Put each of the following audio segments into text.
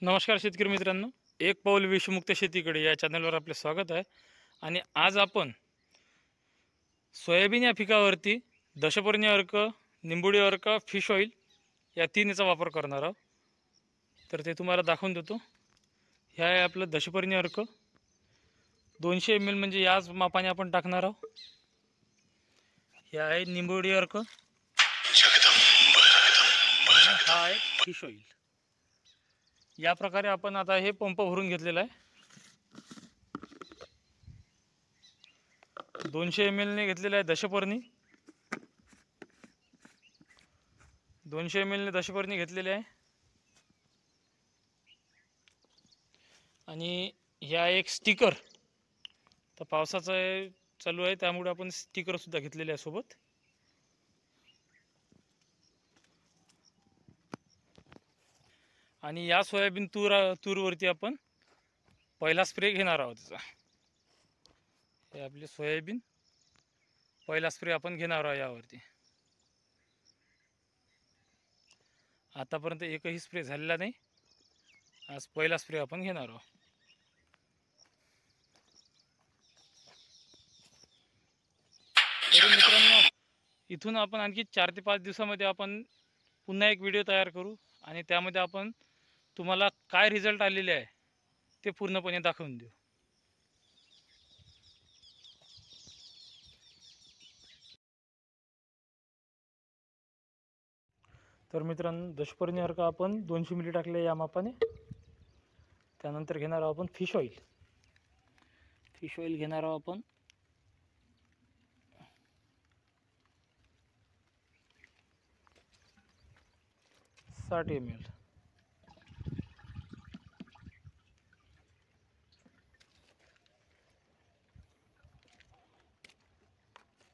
नमस्कार शेतकरी मित्रांनो, एक पाऊल विषमुक्त शेतीकडे या चॅनलवर आपले स्वागत आहे. आणि आज आपण सोयाबीन या पिकावरती दशपर्णी अर्क, निंबोडी अर्क, फिश ऑइल या तीनचा वापर करणार आहोत. तर ते तुम्हाला दाखवून देतो. ह्या आहे आपलं दशपर्णी अर्क 200 ml, म्हणजे याच मापाने आपण टाकणार आहोत. ह्या आहे निंबोडी अर्क, हा आहे फिश ऑइल. या प्रकारे आपण आता हे पंप भरून घेतलेला आहे. 200 ml ने घेतलेला आहे दशपर्णी. 200 ml ने दशपर्णी घेतलेले आहे. आणि ह्या एक स्टिकर, तर पावसाचं चालू आहे त्यामुळे आपण स्टिकर सुद्धा घेतलेले आहे सोबत. आणि या सोयाबीन तूरवरती आपण पहिला स्प्रे घेणार आहोत. त्याचा हे आपले सोयाबीन पहिला स्प्रे आपण घेणार आहोत यावरती. आतापर्यंत एकही स्प्रे झालेला नाही, आज पहिला स्प्रे आपण घेणार आहोत. तर मित्रांनो, इथून आपण आणखी 4 ते 5 दिवसामध्ये आपण पुन्हा एक व्हिडिओ तयार करू आणि त्यामध्ये आपण तुम्हाला काय रिझल्ट आलेले आहे ते पूर्णपणे दाखवून देऊ. तर मित्रांनो, दशपर्णी अर्क आपण 200 ml टाकले या मापाने. त्यानंतर घेणार आहोत आपण फिश ऑइल. फिश ऑइल घेणार आहोत आपण 60 ml.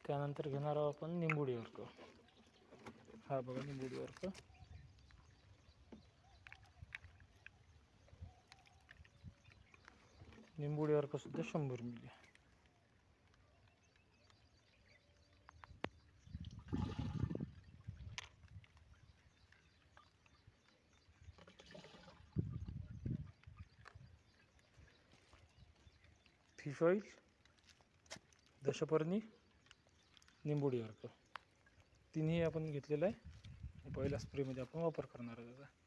त्यानंतर घेणार आहोत आपण निंबोडी अर्क. हा बघा निंबोडी अर्क. निंबोडी अर्क सुद्धा 100 ml. फिश ऑइल, दशपर्णी, निंबोडी अर्क तिन्ही आपण घेतलेलं आहे. पहिल्या स्प्रेमध्ये आपण वापर करणार आहे त्याचा.